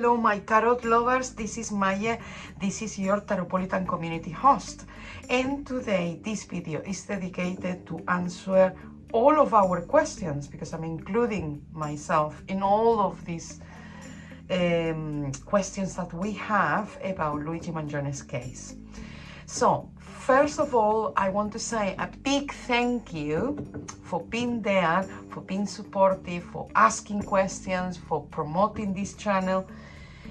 Hello, my tarot lovers. This is Maje. This is your Tarotpolitan community host. And today, this video is dedicated to answer all of our questions, because I'm including myself in all of these questions that we have about Luigi Mangione's case. So, first of all, I want to say a big thank you for being there, for being supportive, for asking questions, for promoting this channel.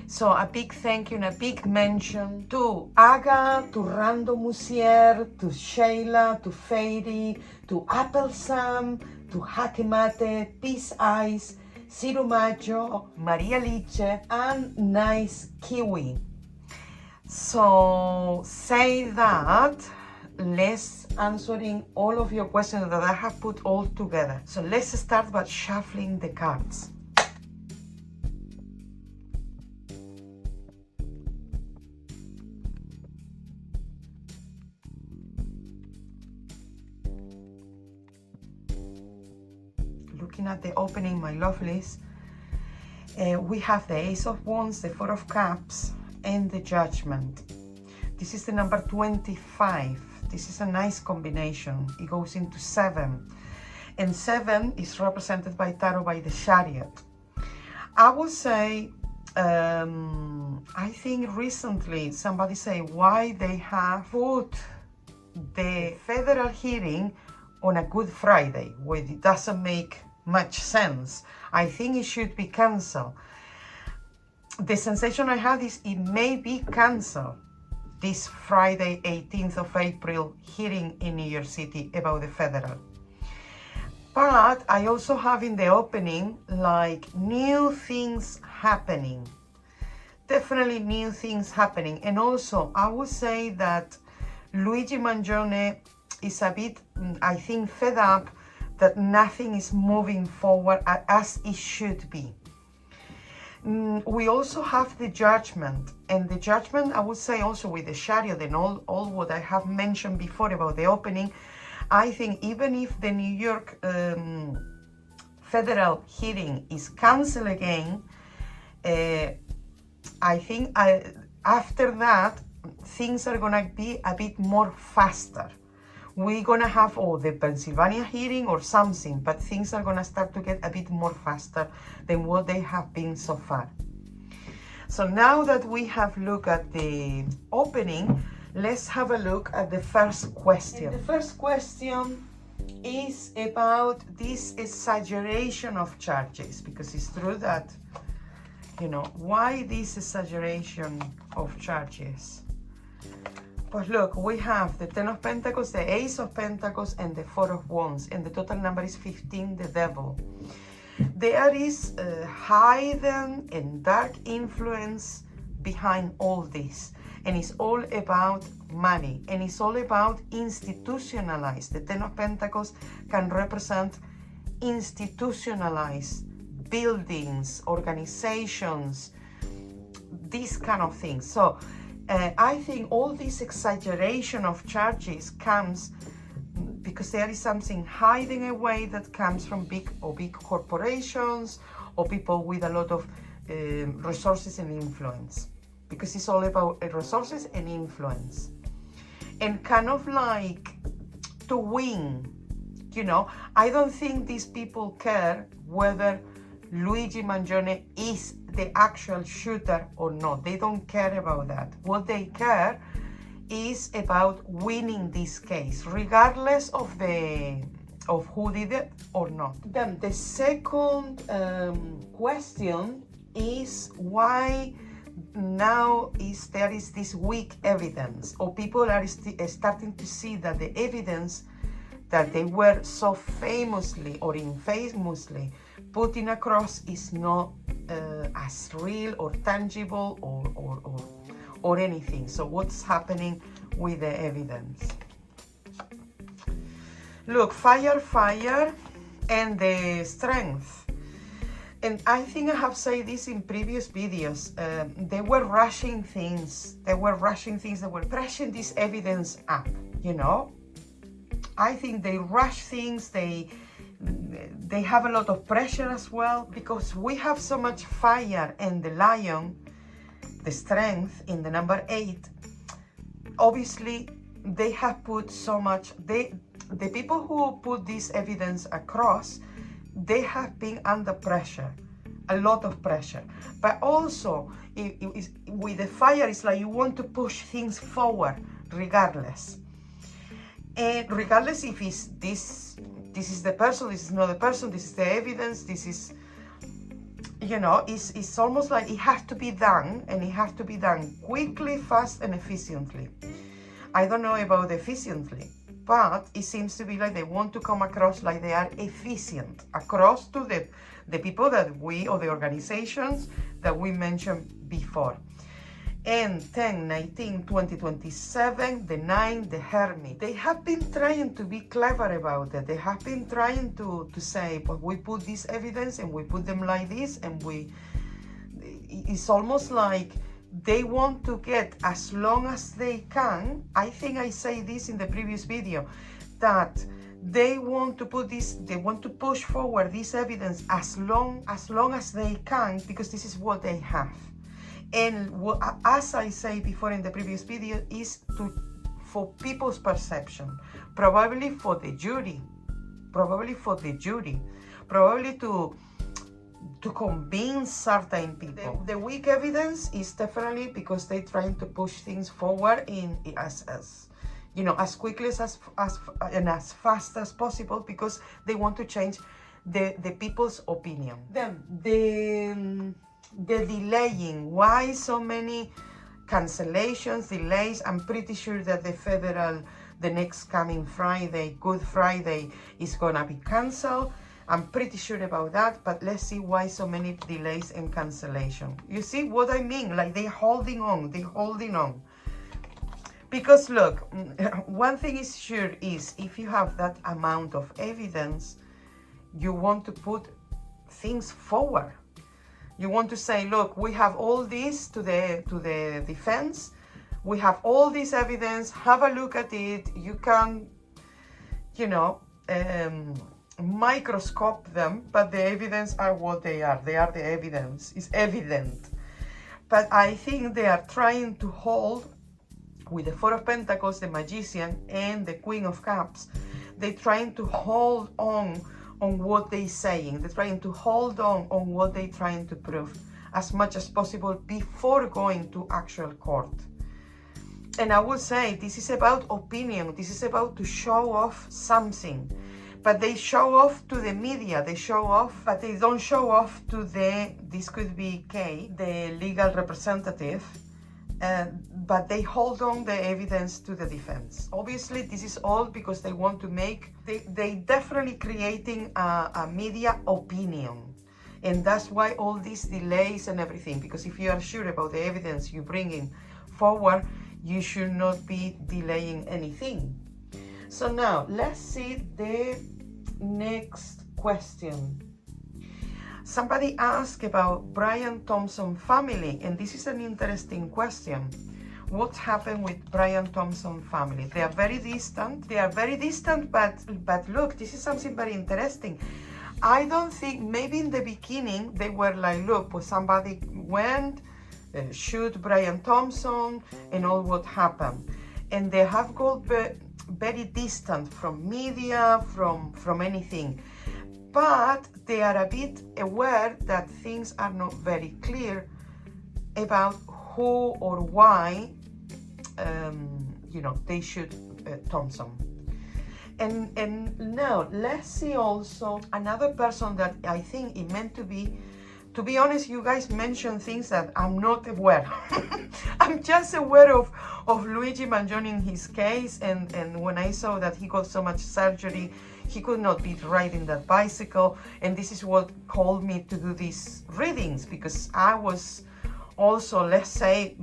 So a big thank you and a big mention to Aga, to Rando Musier, to Sheila, to Fairy, to Apple Sam, to Hakemate, Peace Eyes, Ciro Maggio, Maria Liche, and Nice Kiwi. So say that, let's answering all of your questions that I have put all together. So let's start by shuffling the cards. Looking at the opening, my lovelies, we have the Ace of Wands, the Four of Cups, and the Judgment. This is the number 25. This is a nice combination. It goes into 7. And 7 is represented by Tarot by the Chariot. I would say, I think recently somebody say why they have put the federal hearing on a Good Friday, where it doesn't make much sense. I think it should be cancelled. The sensation I had is it may be cancelled this Friday, 18th of April, hearing in New York City about the federal. But I also have in the opening like new things happening. Definitely new things happening. And also I would say that Luigi Mangione is a bit, I think, fed up that nothing is moving forward as it should be. We also have the Judgment, and the Judgment, I would say, also with the Chariot and all what I have mentioned before about the opening. I think even if the New York federal hearing is cancelled again, I think after that things are gonna be a bit more faster. We're gonna have the Pennsylvania hearing or something, but things are gonna start to get a bit more faster than what they have been so far. So now that we have looked at the opening, let's have a look at the first question. And the first question is about this exaggeration of charges, because it's true that, you know, why this exaggeration of charges? But look, we have the Ten of Pentacles, the Ace of Pentacles, and the Four of Wands, and the total number is 15, the Devil. There is a hidden and dark influence behind all this, and it's all about money, and it's all about institutionalized. The Ten of Pentacles can represent institutionalized buildings, organizations, these kind of things. So I think all this exaggeration of charges comes because there is something hiding away that comes from big corporations or people with a lot of resources and influence, because it's all about resources and influence, and kind of like to win, you know. I don't think these people care whether Luigi Mangione is the actual shooter or not. They don't care about that. What they care is about winning this case, regardless of who did it or not. Then the second question is why now there is this weak evidence, or people are starting to see that the evidence that they were so famously or infamously putting across is not as real or tangible or anything. So what's happening with the evidence? Look, fire, and the Strength. And I think I have said this in previous videos. They were rushing things. They were pressing this evidence up, you know. I think they rush things. They They have a lot of pressure as well, because we have so much fire, and the lion, the strength in the number 8, obviously they have put so much, the people who put this evidence across, they have been under pressure, a lot of pressure. But also with the fire, it's like you want to push things forward regardless. And regardless if it's this is the person, this is not the person, this is the evidence, this is, you know, it's almost like it has to be done, and it has to be done quickly, fast, and efficiently. I don't know about efficiently, but it seems to be like they want to come across like they are efficient across to the people that we, or the organizations that we mentioned before. And 10, 19, 20, 27, the 9, the Hermit. They have been trying to be clever about it. They have been trying to say, but we put this evidence and we put them like this, and it's almost like they want to get as long as they can. I think I say this in the previous video, that they want to put this, they want to push forward this evidence as long as they can, because this is what they have. And what, as I say before in the previous video, is for people's perception, probably for the jury, probably to convince certain people. The weak evidence is definitely because they're trying to push things forward in as you know, as quickly and as fast as possible, because they want to change the people's opinion. Then the delaying. Why so many cancellations, delays? I'm pretty sure that the next coming Friday, Good Friday, is gonna be cancelled. I'm pretty sure about that, but let's see why so many delays and cancellation. You see what I mean? Like they're holding on. Because look, one thing is sure is, if you have that amount of evidence, you want to put things forward. You want to say, look, we have all this to the defense. We have all this evidence. Have a look at it. You can, you know, microscope them, but the evidence are what they are. They are the evidence. It's evident. But I think they are trying to hold, with the Four of Pentacles, the Magician, and the Queen of Cups, they're trying to hold on what they're saying. They're trying to hold on what they're trying to prove as much as possible before going to actual court. And I will say, this is about opinion. This is about to show off something. But they show off to the media. They show off, but they don't show off to this could be Kay, the legal representative. But they hold on the evidence to the defense. Obviously, this is all because they want to make, they definitely creating a media opinion. And that's why all these delays and everything, because if you are sure about the evidence you're bringing forward, you should not be delaying anything. So now, let's see the next question. Somebody asked about Brian Thompson family, and this is an interesting question. What happened with Brian Thompson family? They are very distant. But look, this is something very interesting. I don't think, maybe in the beginning, they were like, look, well, somebody went, shoot Brian Thompson, and all what happened. And they have got very distant from media, from anything. But they are a bit aware that things are not very clear about who or why, you know, they shoot Thompson. And now let's see also another person that I think it meant to be honest, you guys mentioned things that I'm not aware. I'm just aware of Luigi Mangione in his case, and when I saw that he got so much surgery, he could not be riding that bicycle, and this is what called me to do these readings, because I was also, let's say,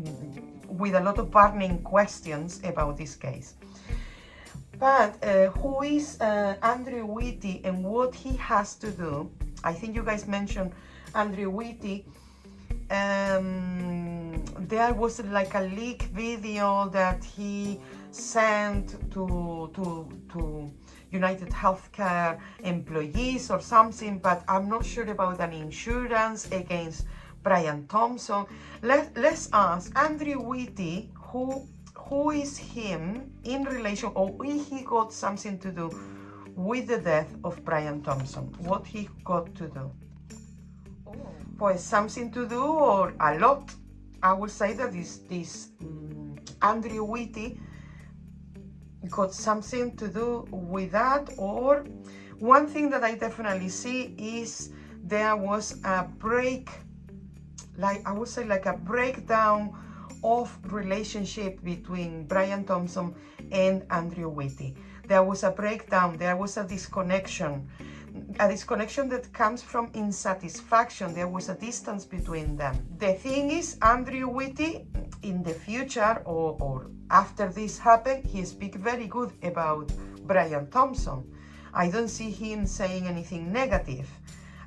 with a lot of burning questions about this case. But who is Andrew Whitty and what he has to do? I think you guys mentioned Andrew Whitty. There was like a leak video that he sent to United Healthcare employees or something, but I'm not sure about an insurance against Brian Thompson. Let's ask Andrew Whitty, who is him in relation, or if he got something to do with the death of Brian Thompson. What he got to do? Pues something to do, or a lot. I would say that this Andrew Whitty got something to do with that. Or one thing that I definitely see is there was a break, like I would say, like a breakdown of relationship between Brian Thompson and Andrew Whitty. There was a breakdown, there was a disconnection that comes from insatisfaction. There was a distance between them. The thing is, Andrew Whitty, in the future or after this happened, he speaks very good about Brian Thompson. I don't see him saying anything negative,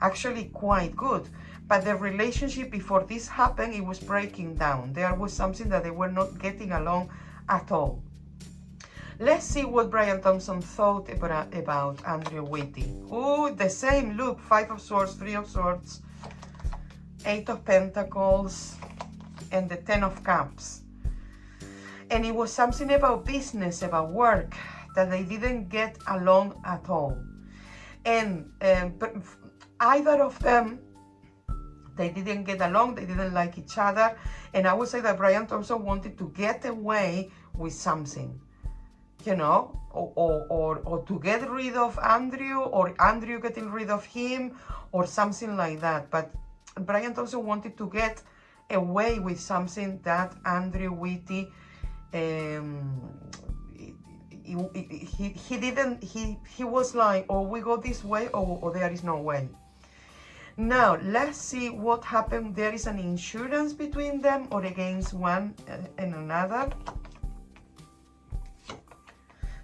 actually quite good. But the relationship before this happened, it was breaking down. There was something that they were not getting along at all. Let's see what Brian Thompson thought about Andrew Whitty. Oh, the same, look, 5 of Swords, 3 of Swords, 8 of Pentacles, and the 10 of Cups. And it was something about business, about work, that they didn't get along at all. And either of them, they didn't get along, they didn't like each other. And I would say that Brian Thompson wanted to get away with something, you know, or to get rid of Andrew, or Andrew getting rid of him, or something like that. But Brian Thompson wanted to get away with something that Andrew Whitty, he was like, oh, we go this way, or there is no way. Now, let's see what happened. There is an insurance between them, or against one and another.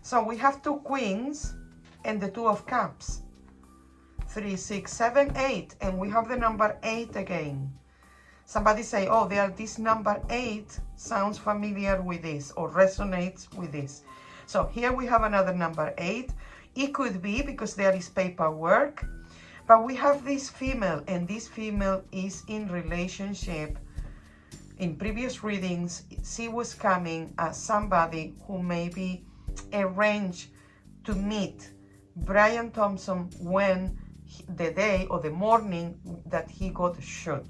So we have 2 queens and the 2 of cups. 3, 6, 7, 8. And we have the number 8 again. Somebody say, oh, this number 8 sounds familiar with this, or resonates with this. So here we have another number 8. It could be because there is paperwork. But we have this female, and this female is in relationship. In previous readings, she was coming as somebody who maybe arranged to meet Brian Thompson when the day or the morning that he got shot.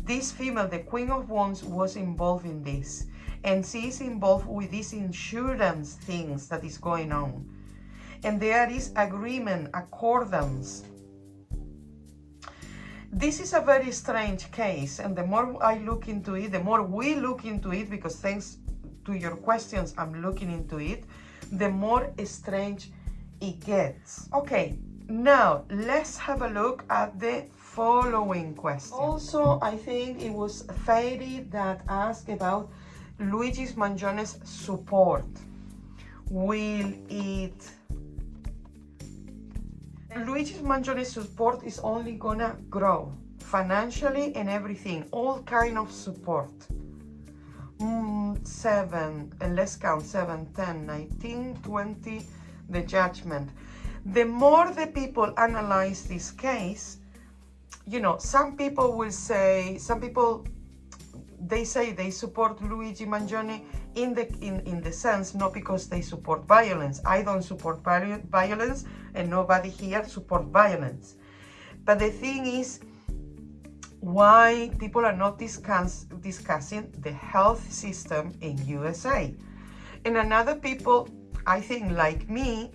This female, the Queen of Wands, was involved in this, and she is involved with these insurance things that is going on. And there is agreement, accordance. This is a very strange case, and the more I look into it, the more we look into it, because thanks to your questions, I'm looking into it, the more strange it gets. Okay, now let's have a look at the following question. Also, I think it was Fairy that asked about Luigi Mangione's support. Will it... Luigi Mangione's support is only gonna grow financially and everything, all kind of support. 7, and let's count, 7, 10, 19, 20, the Judgment. The more the people analyze this case, you know, some people will say, they say they support Luigi Mangione in the sense, not because they support violence. I don't support violence, and nobody here support violence. But the thing is, why people are not discussing the health system in USA. And another people, I think like me,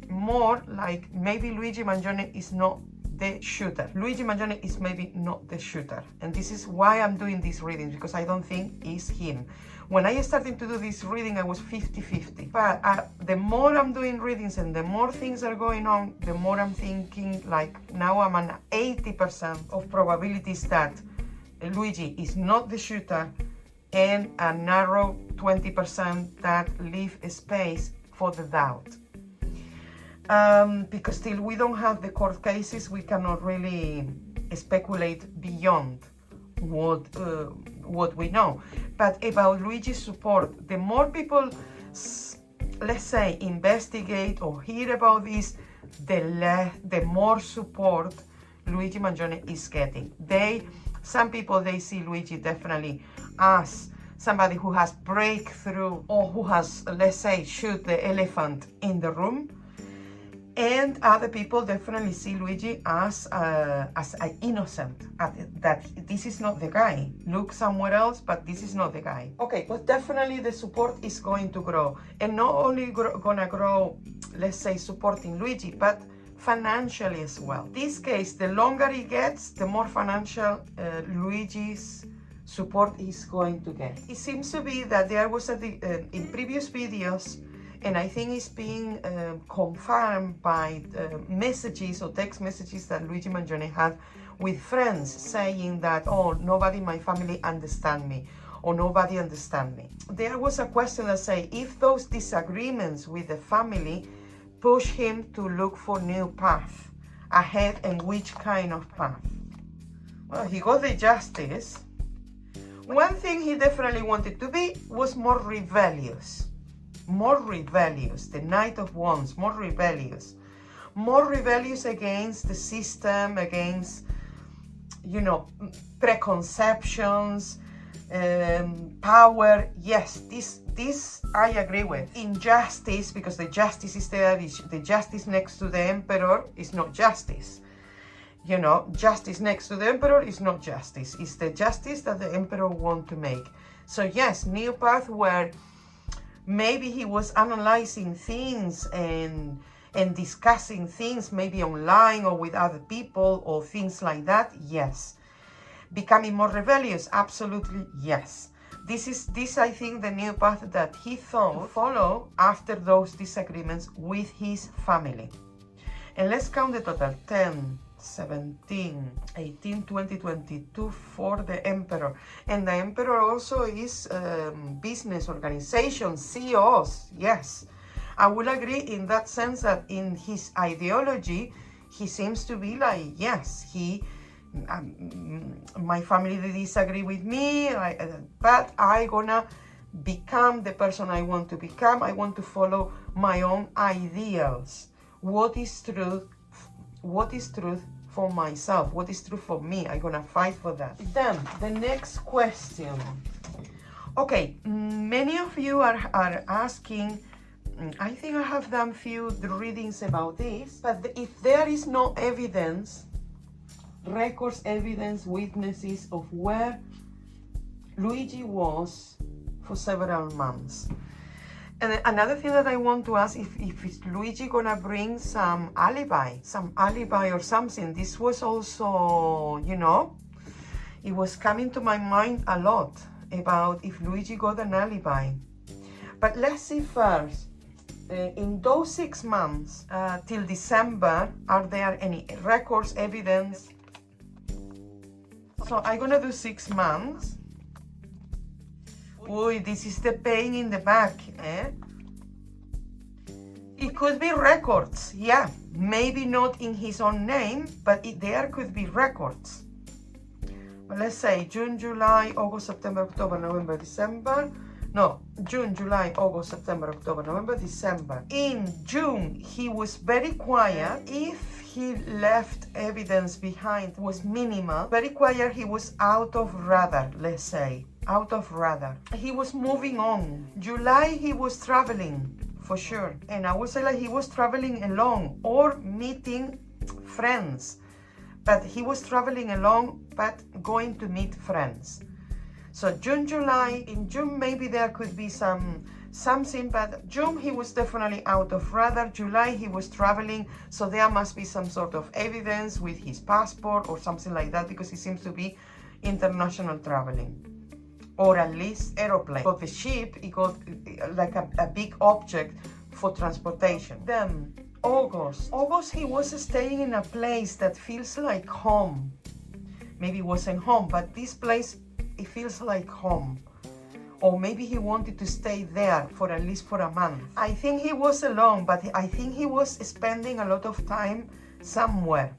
more like maybe Luigi Mangione is not the shooter. Luigi Mangione is maybe not the shooter. And this is why I'm doing this reading, because I don't think it's him. When I started to do this reading, I was 50-50. But the more I'm doing readings and the more things are going on, the more I'm thinking, like, now I'm on 80% of probabilities that Luigi is not the shooter, and a narrow 20% that leave a space for the doubt. Because still we don't have the court cases, we cannot really speculate beyond what we know. But about Luigi's support, the more people let's say, investigate or hear about this, the more support Luigi Mangione is getting. Some people, they see Luigi definitely as somebody who has breakthrough, or who has, let's say, shoot the elephant in the room. And other people definitely see Luigi as an innocent, that this is not the guy. Look somewhere else, but this is not the guy. Okay, but definitely the support is going to grow. And not only gonna grow, let's say, supporting Luigi, but financially as well. This case, the longer it gets, the more financial Luigi's support is going to get. It seems to be that there was in previous videos, and I think it's being confirmed by messages or text messages that Luigi Mangione had with friends, saying that, oh, nobody in my family understand me, or nobody understand me. There was a question that say, if those disagreements with the family push him to look for new path ahead, and which kind of path? Well, he got the Justice. One thing he definitely wanted to be was more rebellious. More rebellious, the Knight of Wands, more rebellious against the system, against, you know, preconceptions, power. Yes, this I agree with. Injustice, because the justice is there, the justice next to the emperor is not justice. You know, justice next to the emperor is not justice. It's the justice that the emperor want to make. So yes, new path where maybe he was analyzing things and discussing things, maybe online or with other people or things like that. Yes. Becoming more rebellious, absolutely yes. This I think the new path that he thought to follow after those disagreements with his family. And let's count the total: 10, 17, 18, 20, 22 for the emperor. And the emperor also is business organization, CEOs. Yes, I will agree in that sense that in his ideology, he seems to be like, yes, my family, they disagree with me, but I gonna become the person I want to become. I want to follow my own ideals. What is truth? What is truth for myself? What is true for me? I'm gonna fight for that. Then the next question. Okay, many of you are asking, I think I have done few readings about this, but if there is no evidence, records, evidence, witnesses of where Luigi was for several months. And another thing that I want to ask, if is Luigi gonna bring some alibi or something. This was also, you know, it was coming to my mind a lot about if Luigi got an alibi. But let's see first, in those 6 months till December, are there any records, evidence? So I'm gonna do 6 months. Boy, this is the pain in the back, eh? It could be records, yeah. Maybe not in his own name, but there could be records. But let's say June, July, August, September, October, November, December. No, June, July, August, September, October, November, December. In June, he was very quiet. If he left evidence behind, was minimal. Very quiet, he was out of radar, let's say. Out of radar. He was moving on. July, he was traveling, for sure. And I would say like he was traveling alone or meeting friends. But he was traveling alone, but going to meet friends. So June, July, in June maybe there could be something, but June he was definitely out of radar. July he was traveling, so there must be some sort of evidence with his passport or something like that, because he seems to be international traveling. Or at least aeroplane. Got the ship, he got like a big object for transportation. Then August he was staying in a place that feels like home. Maybe it wasn't home, but this place, it feels like home. Or maybe he wanted to stay there for at least for a month. I think he was alone, but I think he was spending a lot of time somewhere.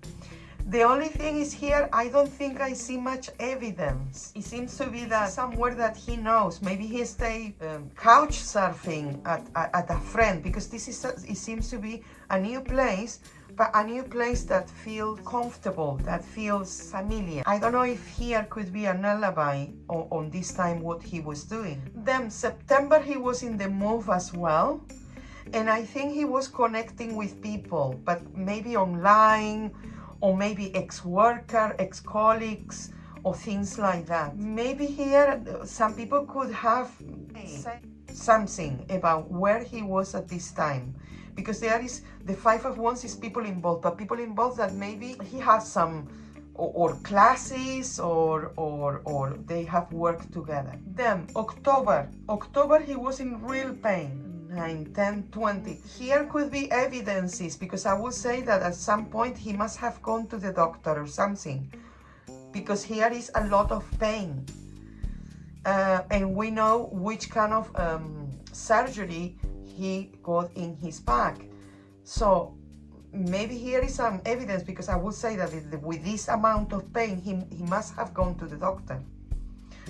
The only thing is here, I don't think I see much evidence. It seems to be that somewhere that he knows. Maybe he stay couch surfing at a friend, because this is it seems to be a new place, but a new place that feels comfortable, that feels familiar. I don't know if here could be an alibi on this time what he was doing. Then September he was in the move as well. And I think he was connecting with people, but maybe online, or maybe ex-worker, ex-colleagues, or things like that. Maybe here some people could have said something about where he was at this time, because there is the Five of Wands is people involved, but people involved that maybe he has some or classes or they have worked together. Then October he was in real pain. 9, 10, 20. Here could be evidences, because I would say that at some point he must have gone to the doctor or something, because here is a lot of pain. And we know which kind of surgery he got in his back. So maybe here is some evidence, because I would say that with this amount of pain, he must have gone to the doctor.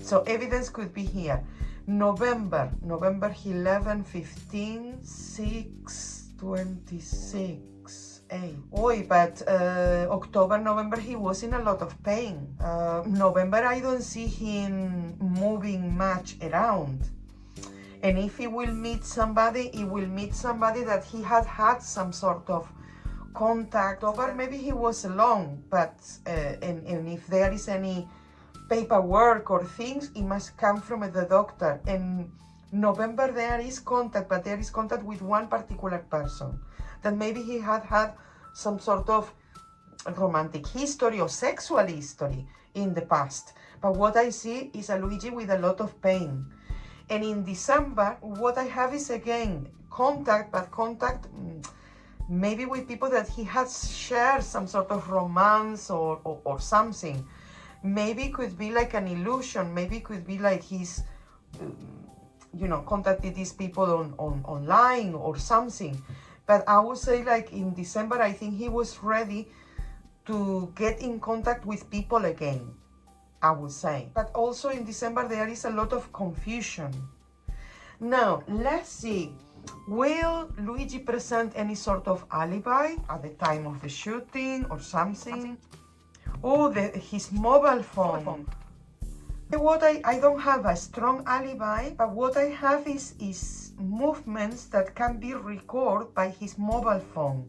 So evidence could be here. November 11, 15, 6, 26, 8. Oi, but October, November, he was in a lot of pain. November, I don't see him moving much around. And if he will meet somebody, he will meet somebody that he had some sort of contact, or maybe he was alone, but and if there is any paperwork or things, it must come from the doctor. And November there is contact, but there is contact with one particular person that maybe he had some sort of romantic history or sexual history in the past. But what I see is a Luigi with a lot of pain. And in December, what I have is again contact, but contact maybe with people that he has shared some sort of romance or something. Maybe it could be like an illusion. Maybe it could be like he's, contacted these people online or something. But I would say, like in December, I think he was ready to get in contact with people again, I would say. But also in December, there is a lot of confusion. Now, let's see. Will Luigi present any sort of alibi at the time of the shooting or something? Oh, his mobile phone. I don't have a strong alibi, but what I have is movements that can be recorded by his mobile phone,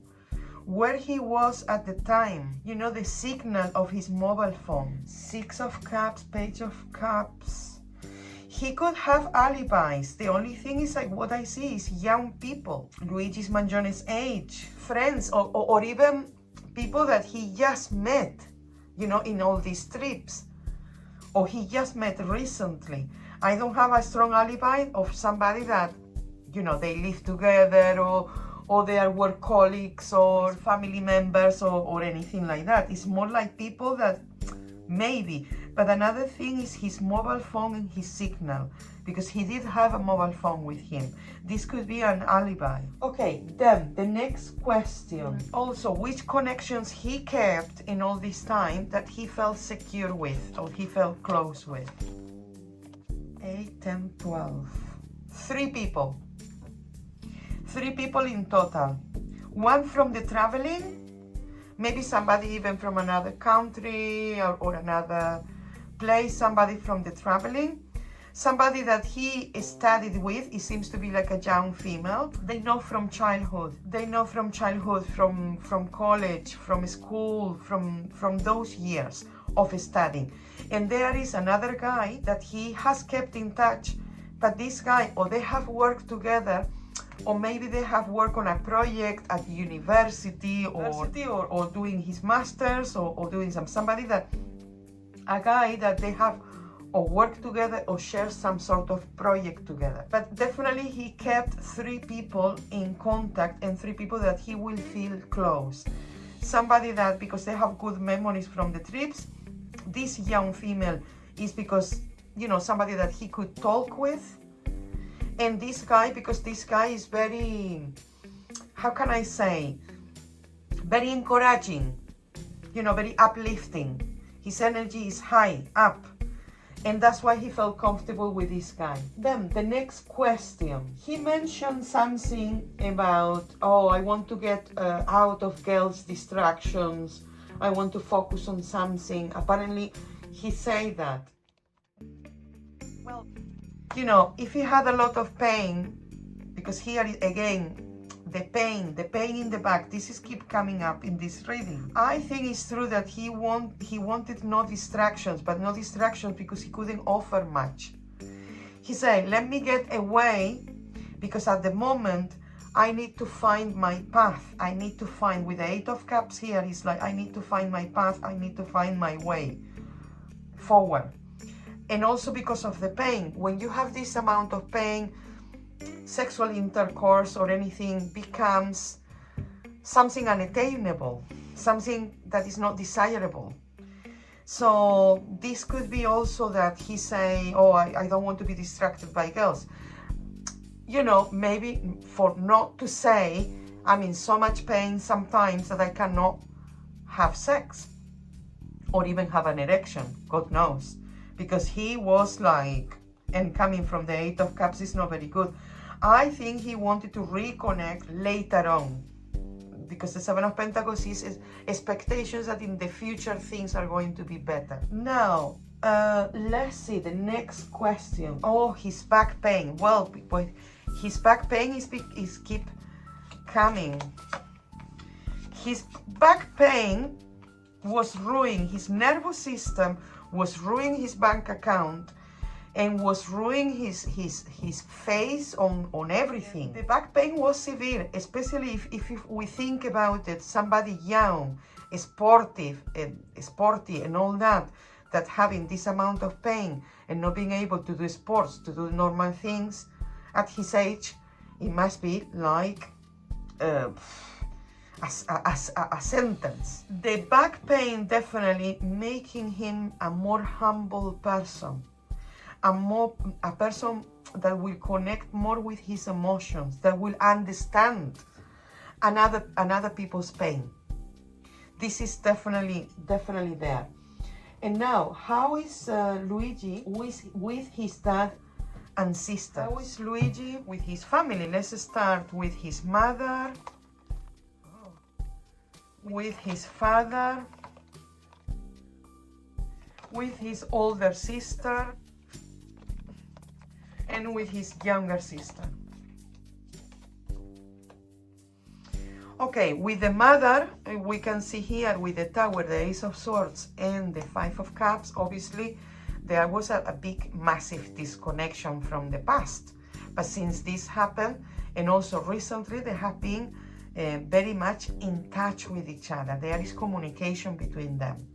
where he was at the time, the signal of his mobile phone. 6 of Cups, Page of Cups. He could have alibis. The only thing is, like, what I see is young people, Luigi Mangione's age, friends, or even people that he just met, in all these trips, or he just met recently. I don't have a strong alibi of somebody that, they live together, or they are work colleagues or family members or anything like that. It's more like people that maybe. But another thing is his mobile phone and his signal, because he did have a mobile phone with him. This could be an alibi. Okay, then the next question. Also, which connections he kept in all this time that he felt secure with or he felt close with? 8, 10, 12. 3 people. 3 people in total. 1 from the traveling, maybe somebody even from another country or another place, somebody from the traveling. Somebody that he studied with, it seems to be like a young female. They know from childhood. From college, from school, from those years of studying. And there is another guy that he has kept in touch, but this guy, or they have worked together, or maybe they have worked on a project at university or doing his masters or doing somebody that, a guy that they have or work together or share some sort of project together. But definitely he kept 3 people in contact and 3 people that he will feel close. Somebody that, because they have good memories from the trips, this young female is because, somebody that he could talk with. And this guy, because this guy is very, how can I say, very encouraging. you know, very uplifting. His energy is high, up. And that's why he felt comfortable with this guy. Then the next question. He mentioned something about, oh, I want to get out of girls' distractions. I want to focus on something. Apparently, he said that. Well, you know, if he had a lot of pain, because here again, the pain in the back, this is keep coming up in this reading. I think it's true that he wanted no distractions, but no distractions because he couldn't offer much. He said, let me get away, because at the moment I need to find my path. I need to find, with the 8 of Cups here, he's like, I need to find my path. I need to find my way forward. And also because of the pain. When you have this amount of pain, sexual intercourse or anything becomes something unattainable, something that is not desirable. So this could be also that he say, oh, I don't want to be distracted by girls. You know, maybe for not to say, I'm in so much pain sometimes that I cannot have sex or even have an erection, God knows. Because he was like, and coming from the 8 of Cups is not very good. I think he wanted to reconnect later on, because the 7 of Pentacles is expectations that in the future things are going to be better. Now, let's see the next question. Oh, his back pain. Well, his back pain is keep coming. His back pain was ruining his nervous system, was ruining his bank account, and was ruining his face on everything. The back pain was severe, especially if we think about it, somebody young, sporty and all that having this amount of pain and not being able to do sports, to do normal things at his age, it must be like a sentence. The back pain definitely making him a more humble person. A person that will connect more with his emotions, that will understand another people's pain. This is definitely there. And now, how is Luigi with his dad and sister? How is Luigi with his family? Let's start with his mother, with his father, with his older sister, and with his younger sister. Okay, with the mother, we can see here with the Tower, the Ace of Swords, and the 5 of Cups, obviously, there was a big, massive disconnection from the past. But since this happened, and also recently, they have been very much in touch with each other. There is communication between them.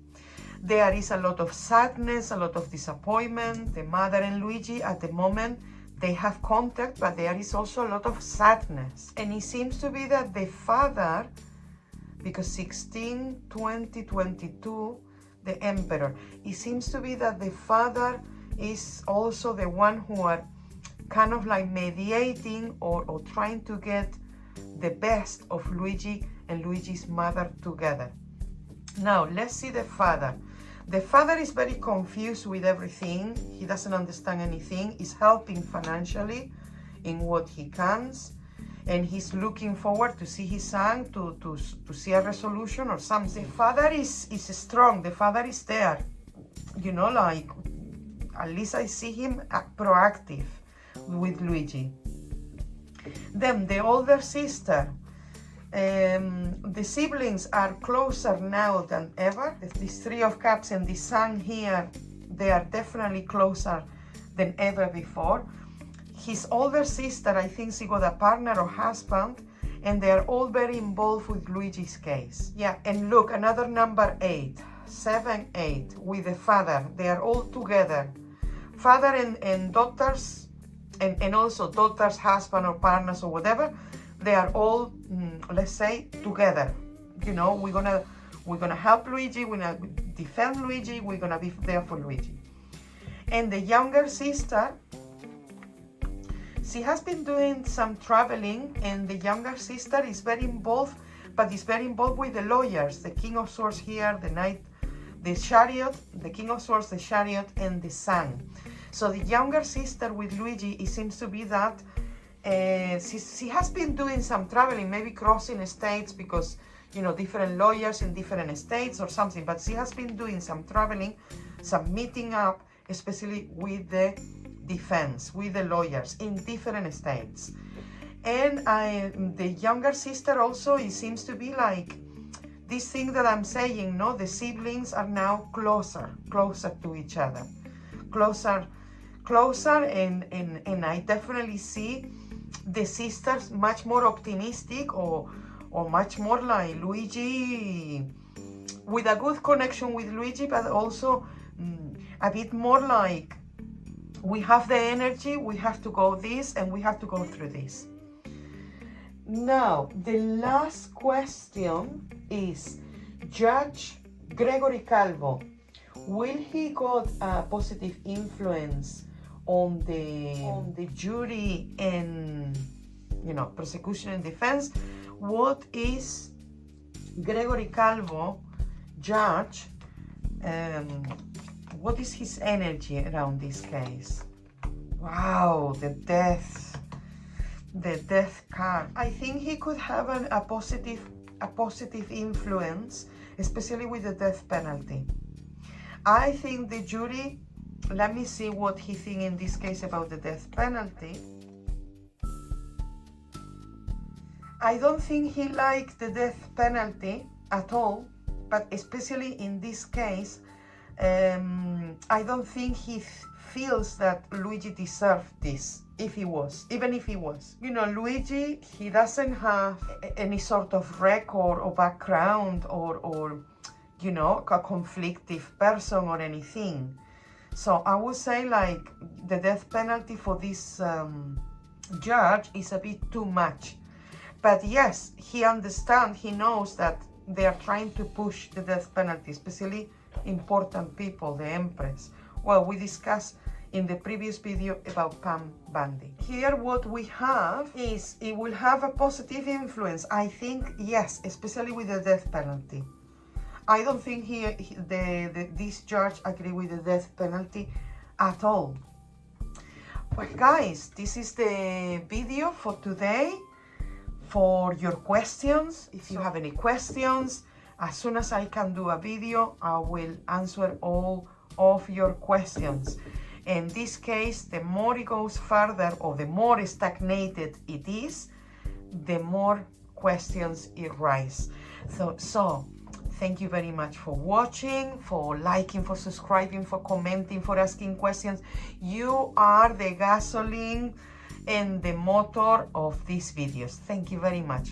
There is a lot of sadness, a lot of disappointment. The mother and Luigi, at the moment, they have contact, but there is also a lot of sadness. And it seems to be that the father, because 16, 20, 22, the Emperor, it seems to be that the father is also the one who are kind of like mediating or trying to get the best of Luigi and Luigi's mother together. Now, let's see the father. The father is very confused with everything. He doesn't understand anything. He's helping financially in what he can. And he's looking forward to see his son, to see a resolution or something. The father is strong. The father is there. You know, like, at least I see him proactive with Luigi. Then the older sister. The siblings are closer now than ever. This 3 of Cups and the Sun here, they are definitely closer than ever before. His older sister, I think she got a partner or husband, and they are all very involved with Luigi's case. Yeah, and look, another number 8, 7, 8, with the father. They are all together. Father and daughters, and also daughters, husband or partners or whatever, they are all, let's say, together. You know, we're gonna help Luigi, we're gonna defend Luigi, we're gonna be there for Luigi. And the younger sister, she has been doing some traveling, and the younger sister is very involved, but it's very involved with the lawyers, the King of Swords here, the Knight, the Chariot, the King of Swords, the Chariot, and the Sun. So the younger sister with Luigi, it seems to be that she has been doing some traveling, maybe crossing states because, you know, different lawyers in different states or something, but she has been doing some traveling, some meeting up, especially with the defense, with the lawyers in different states. And the younger sister also, it seems to be like this thing that I'm saying, no, the siblings are now closer to each other, closer, and I definitely see the sisters much more optimistic or much more like Luigi, with a good connection with Luigi, but also a bit more like, we have the energy, we have to go this, and we have to go through this. Now, the last question is, Judge Gregory Calvo, will he got a positive influence on the jury and, you know, prosecution and defense? What is Gregory Calvo, judge, what is his energy around this case? Wow, the death card. I think he could have a positive influence, especially with the death penalty. I think the jury, let me see what he thinks in this case about the death penalty. I don't think he likes the death penalty at all, but especially in this case, I don't think he feels that Luigi deserved this, even if he was. You know, Luigi, he doesn't have any sort of record or background or you know, a conflictive person or anything. So I would say like the death penalty for this judge is a bit too much. But yes, he understands, he knows that they are trying to push the death penalty, especially important people, the Empress. Well, we discussed in the previous video about Pam Bundy. Here what we have is, it will have a positive influence, I think, yes, especially with the death penalty. I don't think this judge agree with the death penalty at all. Well, guys, this is the video for today. For your questions, if you have any questions, as soon as I can do a video, I will answer all of your questions. In this case, the more it goes further or the more stagnated it is, the more questions it raises. So thank you very much for watching, for liking, for subscribing, for commenting, for asking questions. You are the gasoline and the motor of these videos. Thank you very much.